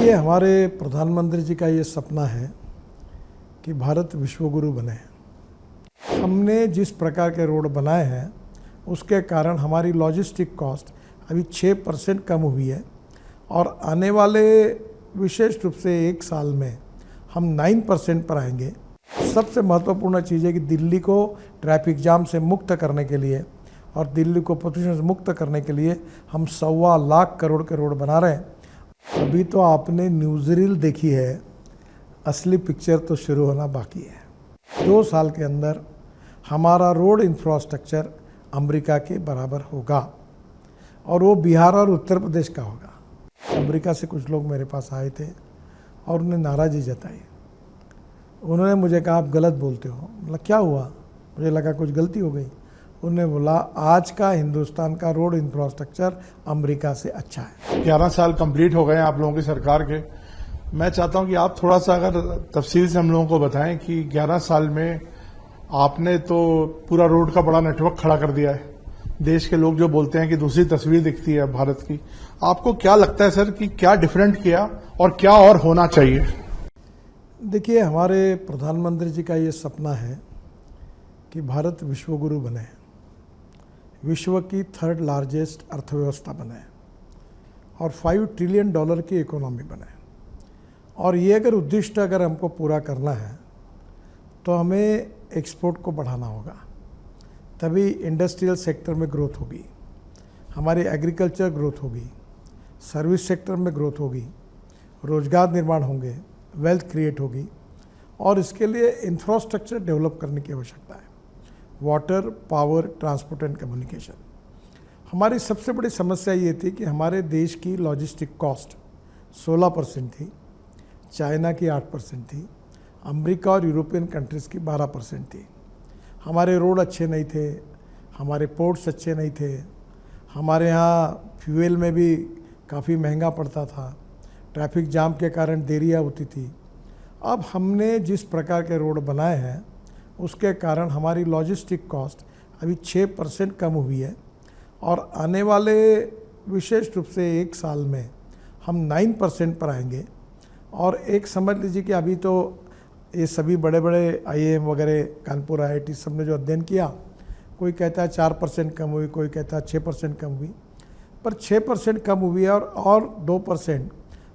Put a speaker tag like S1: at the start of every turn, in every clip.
S1: देखिए, हमारे प्रधानमंत्री जी का ये सपना है कि भारत विश्वगुरु बने। हमने जिस प्रकार के रोड बनाए हैं उसके कारण हमारी लॉजिस्टिक कॉस्ट अभी 6% कम हुई है और आने वाले विशेष रूप से 1 साल में हम 9% पर आएंगे। सबसे महत्वपूर्ण चीज़ है कि दिल्ली को ट्रैफिक जाम से मुक्त करने के लिए और दिल्ली को प्रदूषण से मुक्त करने के लिए हम 1.25 लाख करोड़ के रोड बना रहे हैं। अभी तो आपने न्यूज़ रील देखी है, असली पिक्चर तो शुरू होना बाकी है। 2 साल के अंदर हमारा रोड इंफ्रास्ट्रक्चर अमेरिका के बराबर होगा और वो बिहार और उत्तर प्रदेश का होगा। अमेरिका से कुछ लोग मेरे पास आए थे और उन्हें नाराज़गी जताई। उन्होंने मुझे कहा, आप गलत बोलते हो। मतलब क्या हुआ? मुझे लगा कुछ गलती हो गई। उन्होंने बोला, आज का हिंदुस्तान का रोड इंफ्रास्ट्रक्चर अमेरिका से अच्छा है।
S2: 11 साल कंप्लीट हो गए हैं आप लोगों की सरकार के। मैं चाहता हूं कि आप थोड़ा सा अगर तफसील से हम लोगों को बताएं कि 11 साल में आपने तो पूरा रोड का बड़ा नेटवर्क खड़ा कर दिया है। देश के लोग जो बोलते हैं कि दूसरी तस्वीर दिखती है भारत की, आपको क्या लगता है सर कि क्या डिफरेंट किया और क्या और होना चाहिए?
S1: देखिए, हमारे प्रधानमंत्री जी का ये सपना है कि भारत विश्वगुरु बने, विश्व की 3rd लार्जेस्ट अर्थव्यवस्था बने और $5 ट्रिलियन की इकोनॉमी बने। और ये अगर हमको पूरा करना है तो हमें एक्सपोर्ट को बढ़ाना होगा, तभी इंडस्ट्रियल सेक्टर में ग्रोथ होगी, हमारी एग्रीकल्चर ग्रोथ होगी, सर्विस सेक्टर में ग्रोथ होगी, रोजगार निर्माण होंगे, वेल्थ क्रिएट होगी और इसके लिए इंफ्रास्ट्रक्चर डेवलप करने की आवश्यकता है। Water, power, transport and communication. हमारी सबसे बड़ी समस्या ये थी कि हमारे देश की लॉजिस्टिक कॉस्ट 16% थी, चाइना की 8% थी, अमेरिका और यूरोपियन कंट्रीज़ की 12% थी। हमारे रोड अच्छे नहीं थे, हमारे पोर्ट्स अच्छे नहीं थे, हमारे यहाँ फ्यूल में भी काफ़ी महंगा पड़ता था, ट्रैफिक जाम के कारण देरियाँ होती थी। अब हमने जिस प्रकार के रोड बनाए हैं उसके कारण हमारी लॉजिस्टिक कॉस्ट अभी 6% कम हुई है और आने वाले विशेष रूप से 1 साल में हम 9% पर आएंगे। और एक समझ लीजिए कि अभी तो ये सभी बड़े बड़े IIM वगैरह, कानपुर IIT सब ने जो अध्ययन किया, कोई कहता है 4% कम हुई, कोई कहता है 6% कम हुई, पर 6% कम हुई है और 2%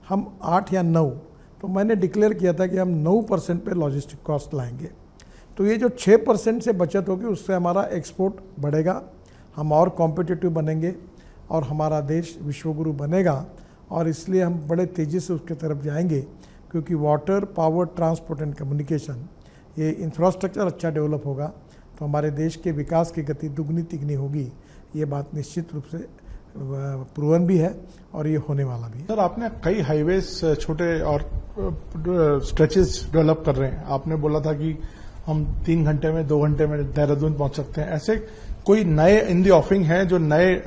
S1: हम 8 या 9, तो मैंने डिक्लेयर किया था कि हम 9% पे लॉजिस्टिक कॉस्ट लाएंगे। तो ये जो 6% से बचत होगी उससे हमारा एक्सपोर्ट बढ़ेगा, हम और कॉम्पिटिटिव बनेंगे और हमारा देश विश्वगुरु बनेगा। और इसलिए हम बड़े तेज़ी से उसके तरफ जाएंगे क्योंकि water, power, transport and communication, ये इंफ्रास्ट्रक्चर अच्छा डेवलप होगा तो हमारे देश के विकास की गति दुगनी तिगनी होगी। ये बात निश्चित रूप से प्रूवन भी है और ये होने वाला भी है।
S2: सर, आपने कई हाईवेज छोटे और स्ट्रेचेस डेवलप कर रहे हैं। आपने बोला था कि हम 3 घंटे में, 2 घंटे में देहरादून पहुंच सकते हैं। ऐसे कोई नए इन दी ऑफरिंग है जो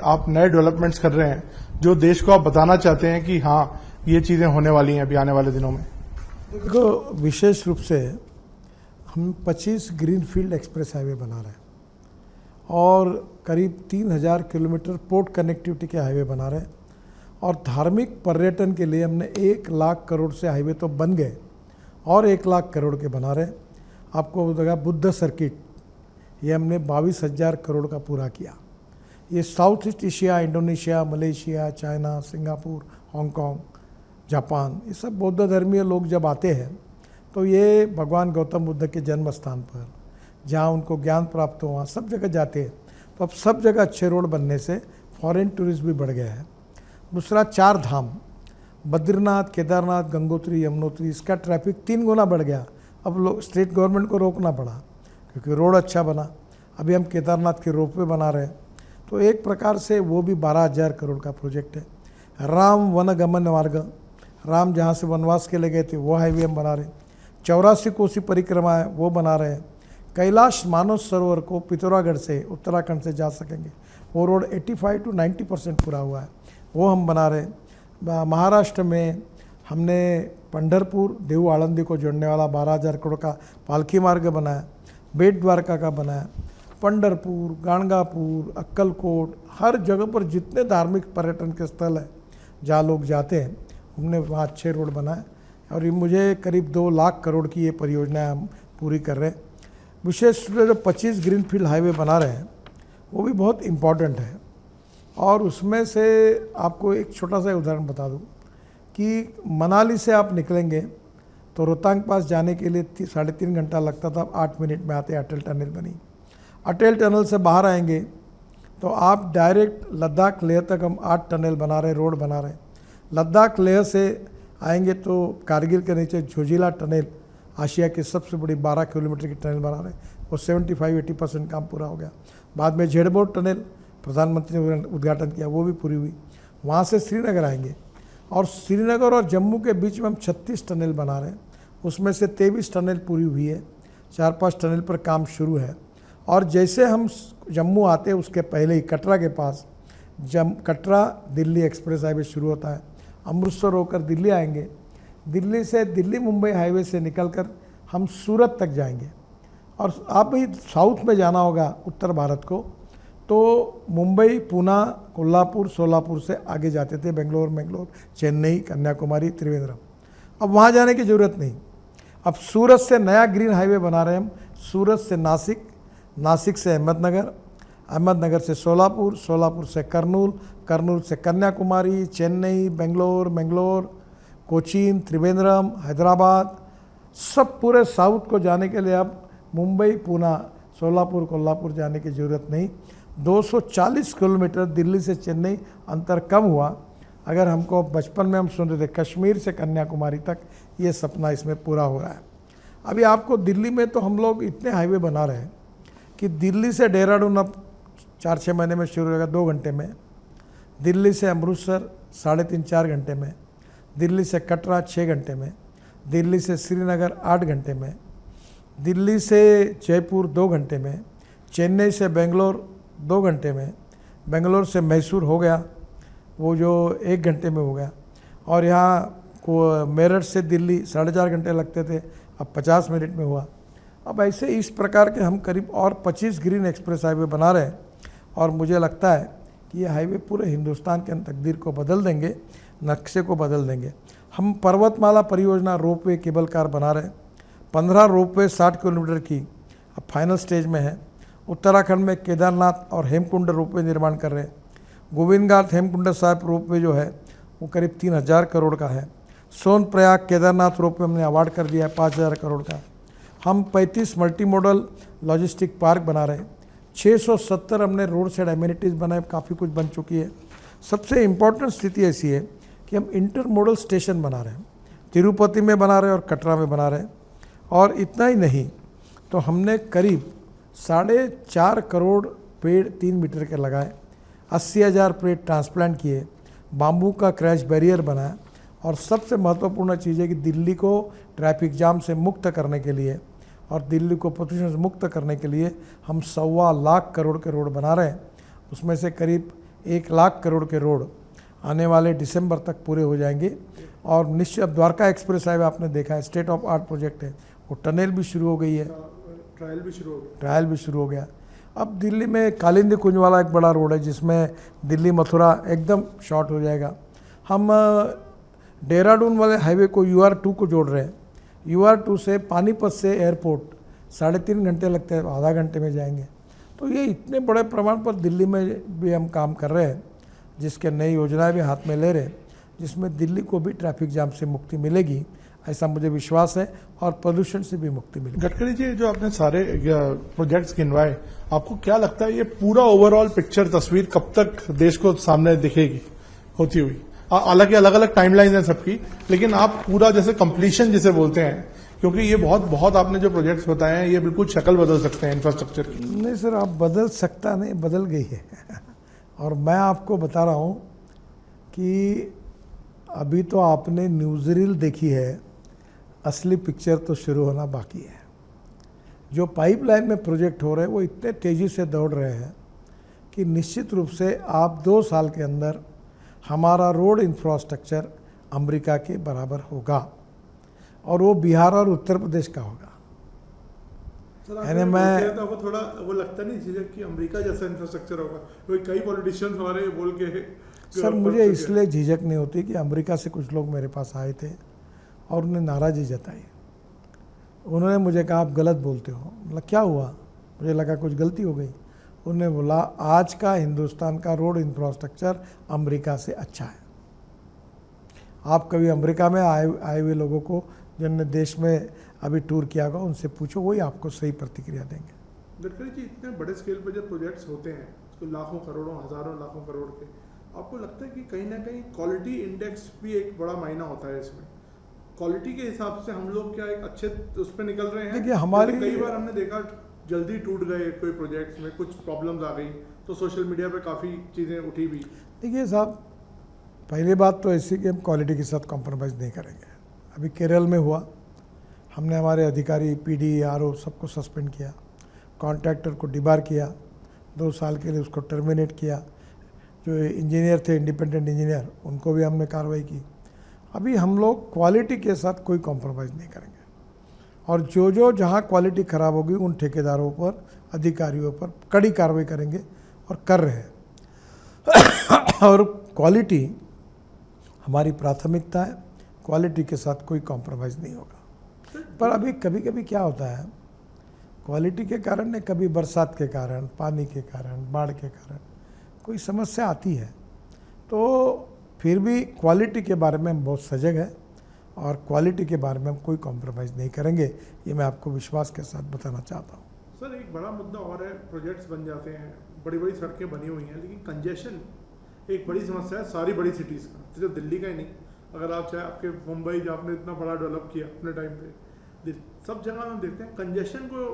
S2: आप नए डेवलपमेंट्स कर रहे हैं जो देश को आप बताना चाहते हैं कि हाँ, ये चीजें होने वाली हैं अभी आने वाले दिनों में?
S1: देखो, विशेष रूप से हम 25 ग्रीनफील्ड एक्सप्रेस हाईवे बना रहे हैं और करीब 3000 किलोमीटर पोर्ट कनेक्टिविटी के हाईवे बना रहे हैं और धार्मिक पर्यटन के लिए हमने 1 लाख करोड़ से हाईवे तो बन गए और 1 लाख करोड़ के बना रहे हैं। आपको बताया बुद्ध सर्किट, ये हमने 22,000 करोड़ का पूरा किया। ये south east Asia, Indonesia, Malaysia, China, Singapore, Hong Kong, Japan, ये सब बौद्ध धर्मीय लोग जब आते हैं तो ये भगवान गौतम बुद्ध के जन्म स्थान पर जहाँ उनको ज्ञान प्राप्त हो वहाँ सब जगह जाते हैं। तो अब सब जगह अच्छे रोड बनने से फॉरेन टूरिस्ट भी बढ़ गया है। दूसरा, 4 धाम, बद्रीनाथ, केदारनाथ, गंगोत्री, यमुनोत्री, इसका ट्रैफिक 3 गुना बढ़ गया। अब लोग, स्टेट गवर्नमेंट को रोकना पड़ा क्योंकि रोड अच्छा बना। अभी हम केदारनाथ के रोपवे बना रहे हैं, तो एक प्रकार से वो भी 12,000 करोड़ का प्रोजेक्ट है। राम वन गमन मार्ग, राम जहाँ से वनवास के लिए गए थे वो हाईवे हम बना रहे हैं। 84 कोसी परिक्रमा है वो बना रहे हैं। कैलाश मानस सरोवर को पिथौरागढ़ से, उत्तराखंड से जा सकेंगे, वो रोड 85 to 90% पूरा हुआ है, वो हम बना रहे हैं। महाराष्ट्र में हमने पंढरपुर, देहू, आळंदी को जोड़ने वाला 12,000 करोड़ का पालकी मार्ग बनाया, बेट द्वारका का बनाया, पंढरपुर, गाणगापुर, अक्कलकोट, हर जगह पर जितने धार्मिक पर्यटन के स्थल हैं जहाँ लोग जाते हैं हमने वहाँ अच्छे रोड बनाए और ये मुझे करीब 2 लाख करोड़ की ये परियोजना हम पूरी कर रहे हैं। विशेष रूप से जो 25 ग्रीनफील्ड हाईवे बना रहे हैं वो भी बहुत इम्पॉर्टेंट है। और उसमें से आपको एक छोटा सा उदाहरण बता दूं कि मनाली से आप निकलेंगे तो रोहतांग पास जाने के लिए 3.5 घंटा लगता था, 8 मिनट में आते। अटल टनल बनी, अटल टनल से बाहर आएंगे तो आप डायरेक्ट लद्दाख लेह तक हम 8 टनल बना रहे, रोड बना रहे। लद्दाख लेह से आएंगे तो कारगिल के नीचे झोजिला टनल, आशिया की सबसे बड़ी 12 किलोमीटर की टनल बना रहे हैं, वो 75-80% काम पूरा हो गया। बाद में झेड़बोट टनल प्रधानमंत्री ने उद्घाटन किया, वो भी पूरी हुई। वहाँ से श्रीनगर आएंगे और श्रीनगर और जम्मू के बीच में हम 36 टनल बना रहे हैं, उसमें से 23 टनल पूरी हुई है, 4-5 टनल पर काम शुरू है। और जैसे हम जम्मू आते हैं उसके पहले ही कटरा के पास कटरा दिल्ली एक्सप्रेस हाईवे शुरू होता है। अमृतसर होकर दिल्ली आएंगे, दिल्ली से दिल्ली मुंबई हाईवे से निकलकर हम सूरत तक जाएंगे। और आप भी साउथ में जाना होगा उत्तर भारत को, तो मुंबई, पूना, कोल्हापुर, सोलापुर से आगे जाते थे, बेंगलोर, चेन्नई, कन्याकुमारी, त्रिवेंद्रम। अब वहाँ जाने की ज़रूरत नहीं। अब सूरत से नया ग्रीन हाईवे बना रहे हैं हम, सूरत से नासिक, नासिक से अहमदनगर, अहमदनगर से सोलापुर, सोलापुर से कर्नूल, कर्नूल से कन्याकुमारी, चेन्नई, बेंगलोर, कोचीन, त्रिवेंद्रम, हैदराबाद, सब पूरे साउथ को जाने के लिए अब मुंबई, पूना, सोलापुर, कोल्हापुर जाने की ज़रूरत नहीं। 240 किलोमीटर दिल्ली से चेन्नई अंतर कम हुआ। अगर हमको बचपन में हम सुनते थे कश्मीर से कन्याकुमारी तक, ये सपना इसमें पूरा हो रहा है। अभी आपको दिल्ली में तो हम लोग इतने हाईवे बना रहे हैं कि दिल्ली से देहरादून अब 4-6 महीने में शुरू होगा 2 घंटे में, दिल्ली से अमृतसर 3.5-4 घंटे में, दिल्ली से कटरा 6 घंटे में, दिल्ली से श्रीनगर 8 घंटे में, दिल्ली से जयपुर 2 घंटे में, चेन्नई से बेंगलोर 2 घंटे में, बेंगलोर से मैसूर हो गया वो जो 1 घंटे में हो गया। और यहाँ को मेरठ से दिल्ली 4.5 घंटे लगते थे, अब 50 मिनट में हुआ। अब ऐसे इस प्रकार के हम करीब और 25 ग्रीन एक्सप्रेस हाईवे बना रहे हैं और मुझे लगता है कि ये हाईवे पूरे हिंदुस्तान के तकदीर को बदल देंगे, नक्शे को बदल देंगे। हम पर्वतमाला परियोजना रोपवे केबल कार बना रहे हैं, 15 रोपवे 60 किलोमीटर की अब फाइनल स्टेज में है। उत्तराखंड में केदारनाथ और हेमकुंड रोपवे निर्माण कर रहे हैं। गोविंद घाट हेमकुंड साहिब रोपवे जो है वो करीब 3000 करोड़ का है। सोनप्रयाग केदारनाथ रोपवे हमने अवार्ड कर दिया है 5000 करोड़ का। हम 35 मल्टी मॉडल लॉजिस्टिक पार्क बना रहे हैं, 670 हमने रोड साइड एमिनिटीज़ बनाए, काफ़ी कुछ बन चुकी है। सबसे इम्पोर्टेंट स्थिति ऐसी है कि हम इंटर मॉडल स्टेशन बना रहे हैं, तिरुपति में बना रहे हैं और कटरा में बना रहे हैं। और इतना ही नहीं तो हमने करीब 4.5 करोड़ पेड़ 3 मीटर के लगाए, 80,000 पेड़ ट्रांसप्लांट किए, बाम्बू का क्रैश बैरियर बनाया। और सबसे महत्वपूर्ण चीज़ है कि दिल्ली को ट्रैफिक जाम से मुक्त करने के लिए और दिल्ली को प्रदूषण से मुक्त करने के लिए हम 1.25 लाख करोड़ के रोड बना रहे हैं। उसमें से करीब 1 लाख करोड़ के रोड आने वाले दिसंबर तक पूरे हो जाएंगे। और निश्चित अब द्वारका एक्सप्रेस हाईवे आपने देखा है, स्टेट ऑफ आर्ट प्रोजेक्ट है, वो टनल भी शुरू हो गई है, ट्रायल भी शुरू हो गया। अब दिल्ली में कालिंदी कुंज वाला एक बड़ा रोड है जिसमें दिल्ली मथुरा एकदम शॉर्ट हो जाएगा। हम देहरादून वाले हाईवे को UR2 को जोड़ रहे हैं। UR2 से पानीपत से एयरपोर्ट 3.5 घंटे लगते हैं, आधा घंटे में जाएंगे। तो ये इतने बड़े प्रमाण पर दिल्ली में भी हम काम कर रहे हैं, जिसके नई योजनाएं भी हाथ में ले रहे हैं, जिसमें दिल्ली को भी ट्रैफिक जाम से मुक्ति मिलेगी, ऐसा मुझे विश्वास है, और प्रदूषण से भी मुक्ति मिलेगी।
S2: गडकरी जी, जो आपने सारे प्रोजेक्ट्स गिनवाए, आपको क्या लगता है ये पूरा ओवरऑल पिक्चर, तस्वीर कब तक देश को सामने दिखेगी होती हुई? हालांकि अलग अलग टाइमलाइन है सबकी, लेकिन आप पूरा जैसे कंप्लीशन जिसे बोलते हैं, क्योंकि ये बहुत आपने जो प्रोजेक्ट्स बताए हैं ये बिल्कुल शक्ल बदल सकते हैं इंफ्रास्ट्रक्चर की।
S1: नहीं सर, आप बदल सकता नहीं, बदल गई है। और मैं आपको बता रहा हूँ कि अभी तो आपने न्यूज़ रील देखी है, असली पिक्चर तो शुरू होना बाकी है। जो पाइपलाइन में प्रोजेक्ट हो रहे हैं वो इतने तेज़ी से दौड़ रहे हैं कि निश्चित रूप से आप 2 साल के अंदर हमारा रोड इंफ्रास्ट्रक्चर अमेरिका के बराबर होगा, और वो बिहार और उत्तर प्रदेश का होगा।
S3: यानी मैं तो थोड़ा वो लगता नहीं चीज़ें कि अमेरिका जैसा इंफ्रास्ट्रक्चर होगा, कई पॉलिटिशियंस हमारे बोल के
S1: सर मुझे इसलिए झिझक नहीं होती कि अमेरिका से कुछ लोग मेरे पास आए थे और उन्हें नाराज़गी जताई। उन्होंने मुझे कहा आप गलत बोलते हो। मतलब क्या हुआ? मुझे लगा कुछ गलती हो गई। उन्होंने बोला आज का हिंदुस्तान का रोड इंफ्रास्ट्रक्चर अमेरिका से अच्छा है। आप कभी अमेरिका में आए हुए लोगों को जिन्होंने देश में अभी टूर किया होगा उनसे पूछो, वही आपको सही प्रतिक्रिया देंगे।
S3: गडकरी जी, इतने बड़े स्केल पर जब प्रोजेक्ट्स होते हैं तो लाखों करोड़ों हजारों लाखों करोड़ के, आपको लगता है कि कहीं ना कहीं क्वालिटी इंडेक्स भी एक बड़ा मायना होता है इसमें? क्वालिटी के हिसाब से हम लोग क्या एक अच्छे उस पर निकल रहे हैं?
S1: देखिए हमारी
S3: कई बार हमने देखा जल्दी टूट गए कोई प्रोजेक्ट्स में, कुछ प्रॉब्लम्स आ गई तो सोशल मीडिया पे काफ़ी चीज़ें उठी भी।
S1: देखिए साहब, पहली बात तो ऐसी कि हम क्वालिटी के साथ कॉम्प्रोमाइज़ नहीं करेंगे। अभी केरल में हुआ, हमने हमारे अधिकारी PD RO सबको सस्पेंड किया, कॉन्ट्रैक्टर को डिबार किया, 2 साल के लिए उसको टर्मिनेट किया। जो इंजीनियर थे इंडिपेंडेंट इंजीनियर, उनको भी हमने कार्रवाई की। अभी हम लोग क्वालिटी के साथ कोई कॉम्प्रोमाइज़ नहीं करेंगे और जो जहाँ क्वालिटी ख़राब होगी उन ठेकेदारों पर, अधिकारियों पर कड़ी कार्रवाई करेंगे और कर रहे हैं। और क्वालिटी हमारी प्राथमिकता है, क्वालिटी के साथ कोई कॉम्प्रोमाइज़ नहीं होगा। पर अभी कभी कभी क्या होता है, क्वालिटी के कारण ने कभी बरसात के कारण, पानी के कारण, बाढ़ के कारण कोई समस्या आती है, तो फिर भी क्वालिटी के बारे में हम बहुत सजग हैं और क्वालिटी के बारे में हम कोई कॉम्प्रोमाइज़ नहीं करेंगे। ये मैं आपको विश्वास के साथ बताना चाहता हूँ।
S3: सर एक बड़ा मुद्दा और है, प्रोजेक्ट्स बन जाते हैं, बड़ी बड़ी सड़कें बनी हुई हैं, लेकिन कंजेशन एक बड़ी समस्या है सारी बड़ी सिटीज़ का, सिर्फ दिल्ली का ही नहीं। अगर आप चाहे आपके मुंबई जो आपने इतना बड़ा डेवलप किया अपने टाइम पे, सब जगह हम देखते हैं कंजेशन को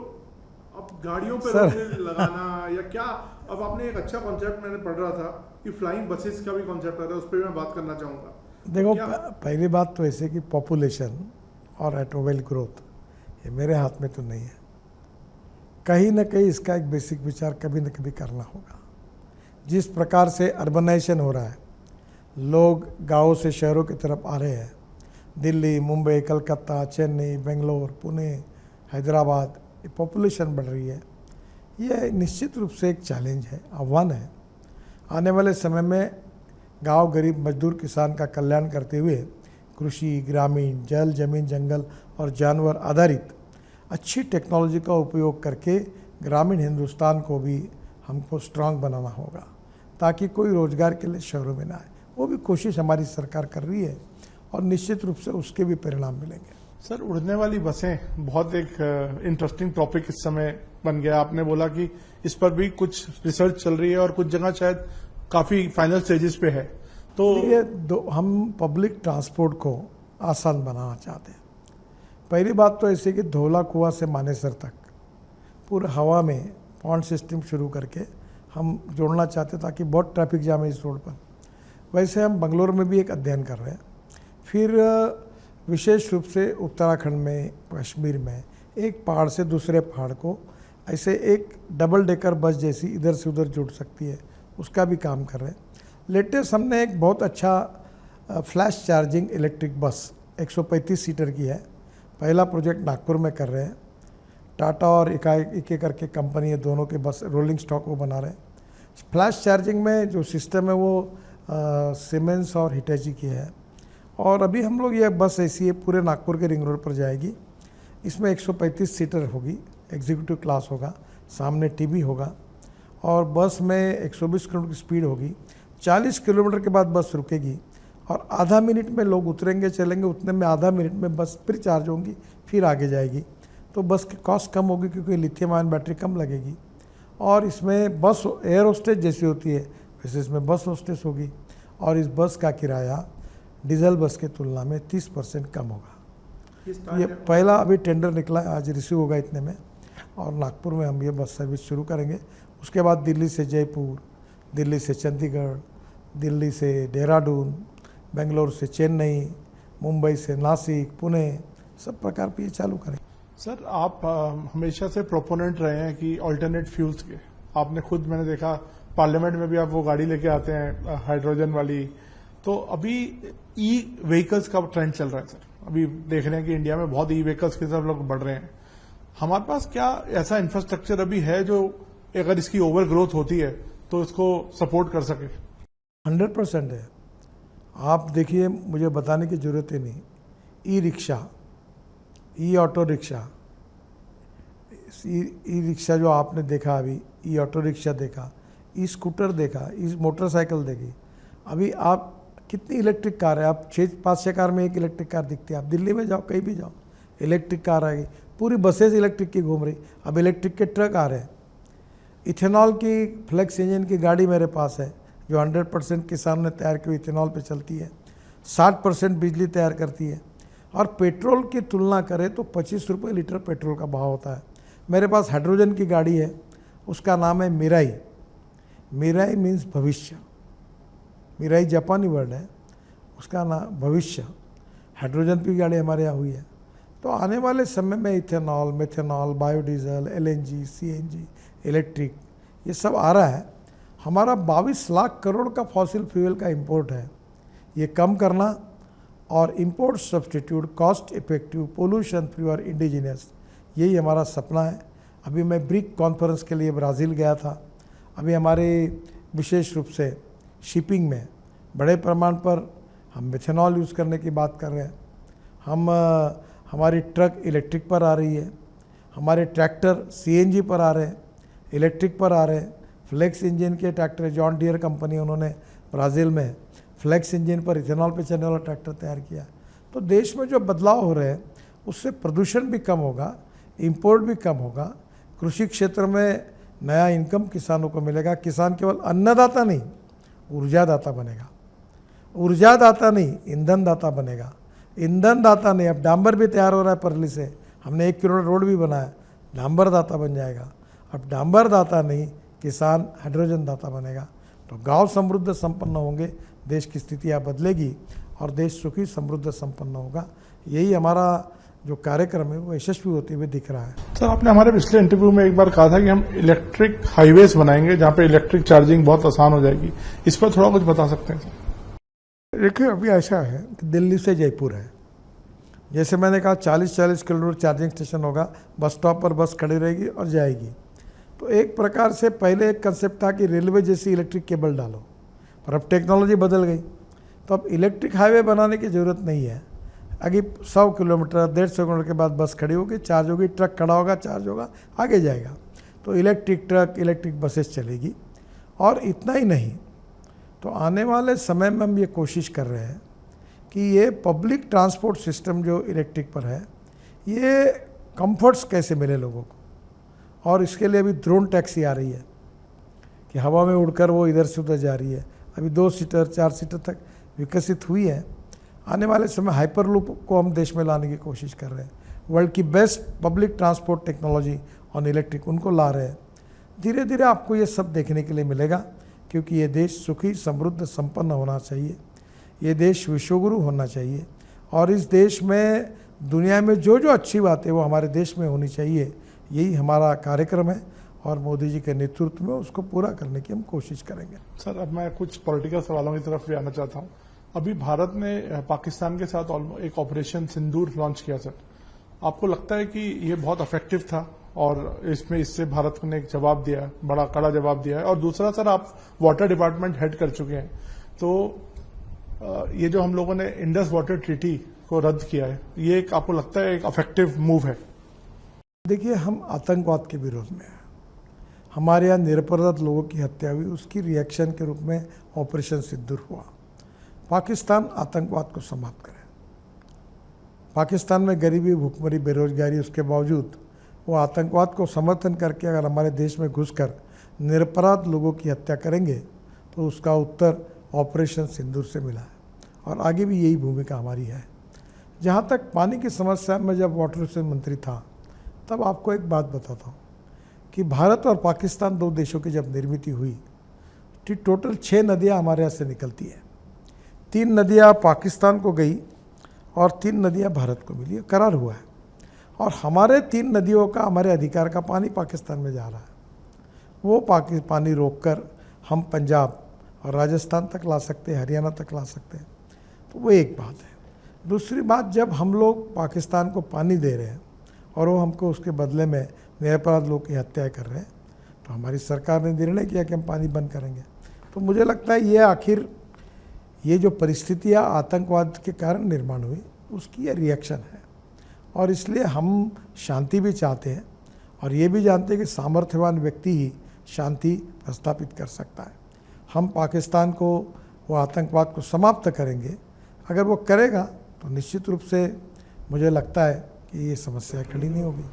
S3: अब गाड़ियों पे लगाना या क्या। अब आपने एक अच्छा कॉन्सेप्ट मैंने पढ़ रहा था कि फ्लाइंग बसेस का भी कॉन्सेप्ट आ रहा है, उस पर मैं बात करना चाहूँगा।
S1: देखो पहली बात तो ऐसे कि पॉपुलेशन और ऑटोमोबाइल ग्रोथ ये मेरे हाथ में तो नहीं है। कहीं ना कहीं इसका एक बेसिक विचार कभी न कभी करना होगा। जिस प्रकार से अर्बनाइजेशन हो रहा है, लोग गाँव से शहरों की तरफ आ रहे हैं, दिल्ली, मुंबई, कलकत्ता, चेन्नई, बेंगलोर, पुणे, हैदराबाद, ये पॉपुलेशन बढ़ रही है। ये निश्चित रूप से एक चैलेंज है, आह्वान है। आने वाले समय में गांव, गरीब, मजदूर, किसान का कल्याण करते हुए कृषि, ग्रामीण, जल, जमीन, जंगल और जानवर आधारित अच्छी टेक्नोलॉजी का उपयोग करके ग्रामीण हिंदुस्तान को भी हमको स्ट्रांग बनाना होगा, ताकि कोई रोजगार के लिए शहरों में ना आए। वो भी कोशिश हमारी सरकार कर रही है और निश्चित रूप से उसके भी परिणाम मिलेंगे।
S2: सर उड़ने वाली बसें बहुत एक इंटरेस्टिंग टॉपिक इस समय बन गया। आपने बोला कि इस पर भी कुछ रिसर्च चल रही है और कुछ जगह शायद काफी फाइनल स्टेजेस पे है। तो
S1: ये हम पब्लिक ट्रांसपोर्ट को आसान बनाना चाहते हैं। पहली बात तो ऐसे कि धौला कुआं से मानेसर तक पूरे हवा में पॉन्ड सिस्टम शुरू करके हम जोड़ना चाहते हैं, ताकि बहुत ट्रैफिक जाम है इस रोड पर। वैसे हम बंगलोर में भी एक अध्ययन कर रहे हैं। फिर विशेष रूप से उत्तराखंड में, कश्मीर में एक पहाड़ से दूसरे पहाड़ को ऐसे एक डबल डेकर बस जैसी इधर से उधर जुड़ सकती है, उसका भी काम कर रहे हैं। लेटेस्ट हमने एक बहुत अच्छा flash charging electric bus 135 seater की है, पहला प्रोजेक्ट नागपुर में कर रहे हैं। टाटा और एक करके कंपनी है, दोनों के बस रोलिंग स्टॉक वो बना रहे हैं। फ्लैश चार्जिंग में जो सिस्टम है वो सीमेंस और हिटैची की है। और अभी हम लोग ये बस ऐसी है पूरे नागपुर के रिंग रोड पर जाएगी। इसमें 135 सीटर होगी, एग्जीक्यूटिव क्लास होगा, सामने टीवी होगा और बस में 120 किलोमीटर की स्पीड होगी। 40 किलोमीटर के बाद बस रुकेगी और आधा मिनट में लोग उतरेंगे, चलेंगे, उतने में आधा मिनट में बस फिर चार्ज होंगी, फिर आगे जाएगी। तो बस की कॉस्ट कम होगी क्योंकि लिथियम आयन बैटरी कम लगेगी। और इसमें बस एयर होस्टेस जैसी होती है वैसे इसमें बस होस्टेस होगी। और इस बस का किराया डीजल बस के तुलना में 30% कम होगा। ये पहला अभी टेंडर निकला है, आज रिसीव होगा इतने में। और नागपुर में हम ये बस सर्विस शुरू करेंगे। उसके बाद दिल्ली से जयपुर, दिल्ली से चंडीगढ़, दिल्ली से देहरादून, बेंगलोर से चेन्नई, मुंबई से नासिक, पुणे, सब प्रकार पे ये चालू करेंगे।
S2: सर आप हमेशा से प्रोपोनेंट रहे हैं कि अल्टरनेट फ्यूल्स के। आपने खुद, मैंने देखा पार्लियामेंट में भी आप वो गाड़ी लेके आते हैं हाइड्रोजन वाली। तो अभी ई व्हीकल्स का ट्रेंड चल रहा है सर। अभी देख रहे हैं कि इंडिया में बहुत ई व्हीकल्स की तरफ लोग बढ़ रहे हैं। हमारे पास क्या ऐसा इंफ्रास्ट्रक्चर अभी है जो अगर इसकी ओवर ग्रोथ होती है तो इसको सपोर्ट कर सके?
S1: 100% है। आप देखिए, मुझे बताने की ज़रूरत ही नहीं। ई रिक्शा, ई ऑटो रिक्शा, ई रिक्शा जो आपने देखा अभी, ई ऑटो रिक्शा देखा, ई स्कूटर देखा, ई मोटरसाइकिल देखी। अभी आप कितनी इलेक्ट्रिक कार है, आप 5-6 कार में एक इलेक्ट्रिक कार दिखती है। आप दिल्ली में जाओ, कहीं भी जाओ, इलेक्ट्रिक कार आ गई। पूरी बसेस इलेक्ट्रिक की घूम रही। अब इलेक्ट्रिक के ट्रक आ रहे हैं। इथेनॉल की फ्लेक्स इंजन की गाड़ी मेरे पास है, जो 100% किसान ने तैयार की, इथेनॉल पे चलती है, 60% बिजली तैयार करती है। और पेट्रोल की तुलना करें तो 25 रुपये लीटर पेट्रोल का भाव होता है। मेरे पास हाइड्रोजन की गाड़ी है, उसका नाम है मिराई। मिराई मीन्स भविष्य। मिराई जापानी वर्ड है, उसका नाम भविष्य। हाइड्रोजन की गाड़ी हमारे यहाँ हुई है। तो आने वाले समय में ethanol, methanol, biodiesel, LNG, CNG, electric, ये सब आ रहा है। हमारा 22 लाख करोड़ का फॉसिल फ्यूल का इंपोर्ट है। ये कम करना और import substitute, cost effective, pollution free और इंडिजिनियस, यही हमारा सपना है। अभी मैं ब्रिक कॉन्फ्रेंस के लिए ब्राज़ील गया था। अभी हमारे विशेष रूप से शिपिंग में बड़े प्रमाण पर हम मिथेनॉल यूज़ करने की बात कर रहे हैं। हमारी ट्रक इलेक्ट्रिक पर आ रही है, हमारे ट्रैक्टर सीएनजी पर आ रहे हैं, इलेक्ट्रिक पर आ रहे हैं। फ्लेक्स इंजन के ट्रैक्टर, जॉन डियर कंपनी, उन्होंने ब्राज़ील में फ्लेक्स इंजन पर इथेनॉल पर चलने वाला ट्रैक्टर तैयार किया। तो देश में जो बदलाव हो रहे हैं उससे प्रदूषण भी कम होगा, इंपोर्ट भी कम होगा, कृषि क्षेत्र में नया इनकम किसानों को मिलेगा। किसान केवल अन्नदाता नहीं, ऊर्जादाता बनेगा। ऊर्जादाता नहीं, ईंधन दाता बनेगा। ईंधन दाता नहीं, अब डांबर भी तैयार हो रहा है परली से, हमने 1 किलोमीटर रोड भी बनाया, डांबर दाता बन जाएगा। अब डांबर दाता नहीं, किसान हाइड्रोजन दाता बनेगा। तो गांव समृद्ध संपन्न होंगे, देश की स्थितियाँ बदलेगी और देश सुखी समृद्ध संपन्न होगा। यही हमारा जो कार्यक्रम है वो यशस्वी होते हुए दिख रहा है।
S2: सर, आपने हमारे पिछले इंटरव्यू में एक बार कहा था कि हम इलेक्ट्रिक हाईवेज बनाएंगे जहां पे इलेक्ट्रिक चार्जिंग बहुत आसान हो जाएगी। इस पर थोड़ा कुछ बता सकते हैं सर?
S1: देखिए, अभी ऐसा है कि दिल्ली से जयपुर है, जैसे मैंने कहा 40-40 किलोमीटर चार्जिंग स्टेशन होगा, बस स्टॉप पर बस खड़ी रहेगी और जाएगी। तो एक प्रकार से पहले एक कंसेप्ट था कि रेलवे जैसी इलेक्ट्रिक केबल डालो, पर अब टेक्नोलॉजी बदल गई। तो अब इलेक्ट्रिक हाईवे बनाने की ज़रूरत नहीं है। आगे 100 किलोमीटर, 150 किलोमीटर के बाद बस खड़ी होगी, चार्ज होगी, ट्रक खड़ा होगा, चार्ज होगा, आगे जाएगा। तो इलेक्ट्रिक ट्रक, इलेक्ट्रिक बसेस चलेगी। और इतना ही नहीं, तो आने वाले समय में हम ये कोशिश कर रहे हैं कि ये पब्लिक ट्रांसपोर्ट सिस्टम जो इलेक्ट्रिक पर है, ये कंफर्ट्स कैसे मिले लोगों को। और इसके लिए अभी ड्रोन टैक्सी आ रही है कि हवा में उड़कर वो इधर से उधर जा रही है। अभी 2 सीटर 4 सीटर तक विकसित हुई है। आने वाले समय हाइपर लूप को हम देश में लाने की कोशिश कर रहे हैं। वर्ल्ड की best public transport technology on electric उनको ला रहे हैं। धीरे धीरे आपको ये सब देखने के लिए मिलेगा, क्योंकि ये देश सुखी समृद्ध संपन्न होना चाहिए। ये देश विश्वगुरु होना चाहिए और इस देश में दुनिया में जो जो अच्छी बात है वो हमारे देश में होनी चाहिए। यही हमारा कार्यक्रम है और मोदी जी के नेतृत्व में उसको पूरा करने की हम कोशिश करेंगे।
S2: सर, अब मैं कुछ पॉलिटिकल सवालों की तरफ भी आना चाहता हूँ। अभी भारत ने पाकिस्तान के साथ एक ऑपरेशन सिंदूर लॉन्च किया सर, आपको लगता है कि ये बहुत इफेक्टिव था और इससे भारत ने एक जवाब दिया, बड़ा कड़ा जवाब दिया है? और दूसरा सर, आप वाटर डिपार्टमेंट हेड कर चुके हैं, तो ये जो हम लोगों ने इंडस वाटर ट्रीटी को रद्द किया है, ये एक आपको लगता है एक इफेक्टिव मूव है?
S1: देखिए, हम आतंकवाद के विरोध में हैं। हमारे यहाँ निरपराध लोगों की हत्या हुई, उसकी रिएक्शन के रूप में ऑपरेशन सिंदूर हुआ। पाकिस्तान आतंकवाद को समाप्त करे। पाकिस्तान में गरीबी, भूखमरी, बेरोजगारी, उसके बावजूद वो आतंकवाद को समर्थन करके अगर हमारे देश में घुसकर निरपराध लोगों की हत्या करेंगे तो उसका उत्तर ऑपरेशन सिंदूर से मिला है और आगे भी यही भूमिका हमारी है। जहाँ तक पानी की समस्या में जब वाटर रिसोर्स मंत्री था, तब आपको एक बात बताता हूँ कि भारत और पाकिस्तान 2 देशों की जब निर्मित हुई, टोटल 6 नदियाँ हमारे यहाँ से निकलती हैं। 3 नदियाँ पाकिस्तान को गई और 3 नदियाँ भारत को मिली, करार हुआ है। और हमारे 3 नदियों का, हमारे अधिकार का पानी पाकिस्तान में जा रहा है। वो पानी रोककर हम पंजाब और राजस्थान तक ला सकते हैं, हरियाणा तक ला सकते हैं। तो वो एक बात है। दूसरी बात, जब हम लोग पाकिस्तान को पानी दे रहे हैं और वो हमको उसके बदले में निरपराध लोग की हत्या कर रहे हैं, तो हमारी सरकार ने निर्णय किया कि हम पानी बंद करेंगे। तो मुझे लगता है ये आखिर ये जो परिस्थितियाँ आतंकवाद के कारण निर्माण हुई उसकी ये रिएक्शन है, और इसलिए हम शांति भी चाहते हैं और ये भी जानते हैं कि सामर्थ्यवान व्यक्ति ही शांति प्रस्थापित कर सकता है। हम पाकिस्तान को, वो आतंकवाद को समाप्त करेंगे, अगर वो करेगा तो निश्चित रूप से मुझे लगता है कि ये समस्या खड़ी नहीं होगी।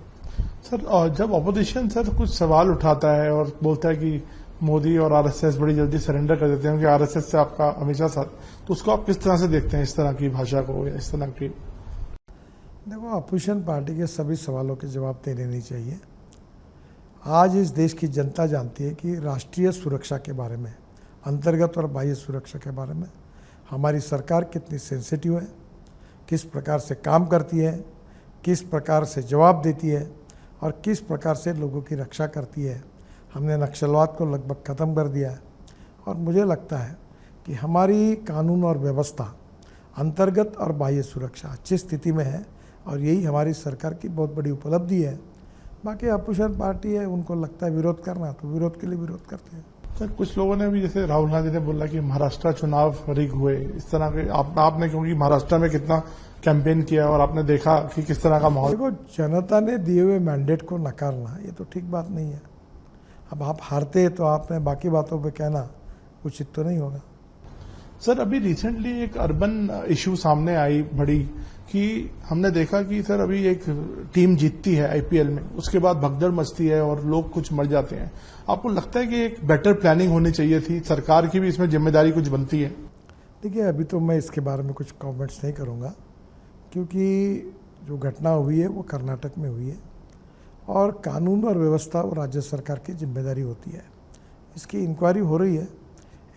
S2: सर, और जब ऑपोजिशन सर कुछ सवाल उठाता है और बोलता है कि मोदी और आरएसएस बड़ी जल्दी सरेंडर कर देते हैं कि आरएसएस से आपका हमेशा साथ, तो उसको आप किस तरह से देखते हैं, इस तरह की भाषा को या इस तरह की?
S1: देखो, अपोजिशन पार्टी के सभी सवालों के जवाब देने नहीं चाहिए। आज इस देश की जनता जानती है कि राष्ट्रीय सुरक्षा के बारे में, अंतर्गत और बाह्य सुरक्षा के बारे में हमारी सरकार कितनी सेंसिटिव है, किस प्रकार से काम करती है, किस प्रकार से जवाब देती है और किस प्रकार से लोगों की रक्षा करती है। हमने नक्सलवाद को लगभग ख़त्म कर दिया है और मुझे लगता है कि हमारी कानून और व्यवस्था, अंतर्गत और बाह्य सुरक्षा अच्छी स्थिति में है और यही हमारी सरकार की बहुत बड़ी उपलब्धि है। बाकी अपोजिशन पार्टी है, उनको लगता है विरोध करना तो विरोध के लिए विरोध करते हैं।
S2: सर, कुछ लोगों ने भी, जैसे राहुल गांधी ने बोला कि महाराष्ट्र चुनाव रिग हुए, इस तरह के आपने, क्योंकि महाराष्ट्र में कितना कैंपेन किया और आपने देखा कि किस तरह का माहौल।
S1: देखो, जनता ने दिए हुए मैंडेट को नकारना ये तो ठीक बात नहीं है। अब आप हारते तो आपने बाकी बातों पे कहना उचित तो नहीं होगा।
S2: सर, अभी रिसेंटली एक अर्बन इशू सामने आई बड़ी, कि हमने देखा कि सर अभी एक टीम जीतती है आईपीएल में, उसके बाद भगदड़ मचती है और लोग कुछ मर जाते हैं। आपको लगता है कि एक बेटर प्लानिंग होनी चाहिए थी, सरकार की भी इसमें जिम्मेदारी कुछ बनती है?
S1: देखिए, अभी तो मैं इसके बारे में कुछ कमेंट्स नहीं करूँगा, क्योंकि जो घटना हुई है वो कर्नाटक में हुई है और कानून और व्यवस्था वो राज्य सरकार की जिम्मेदारी होती है। इसकी इंक्वायरी हो रही है,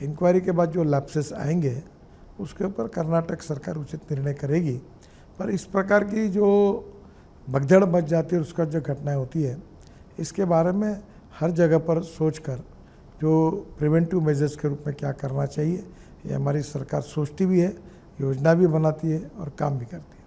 S1: इंक्वायरी के बाद जो लैप्सेस आएंगे उसके ऊपर कर्नाटक सरकार उचित निर्णय करेगी। पर इस प्रकार की जो भगदड़ मच जाती है, उसका जो घटनाएं होती है, इसके बारे में हर जगह पर सोचकर जो प्रिवेंटिव मेजर्स के रूप में क्या करना चाहिए, ये हमारी सरकार सोचती भी है, योजना भी बनाती है और काम भी करती है।